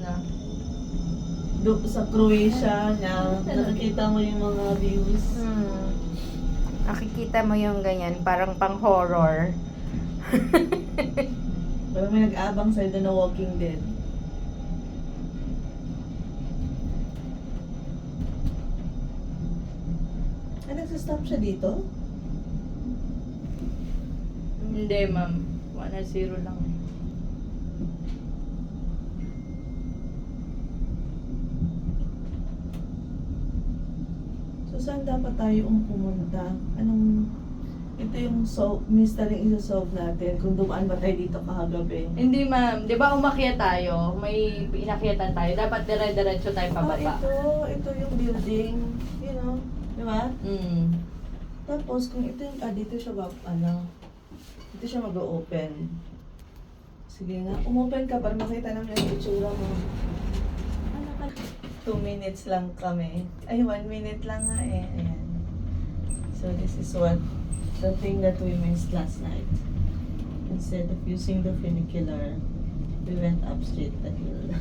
ano. Sa Croatia na nakikita mo yung mga views. Nakikita mo yung ganyan, parang pang horror. Parang may nag-abang sa'yo doon na Walking Dead. Ay, nagsastop siya dito? Hindi, ma'am. 1-0 lang. So, saan dapat tayo pumunta? Ito yung mystery isa-solve natin. Kung dumaan ba tayo dito kahagabi? Hindi, ma'am. Di ba umakyat tayo? May inakyatan tayo. Dapat dire-diretso tayo pababa. Ito yung building. You know, di ba? Mm. Tapos, kung ito yung, dito siya dito siya mag-open. Sige nga, umopen ka para makita namin yung itsura mo. 2 minutes lang kami. Ay, 1 minute lang nga eh. Ayan. So, this is the thing that we missed last night. Instead of using the funicular, we went up straight the hill.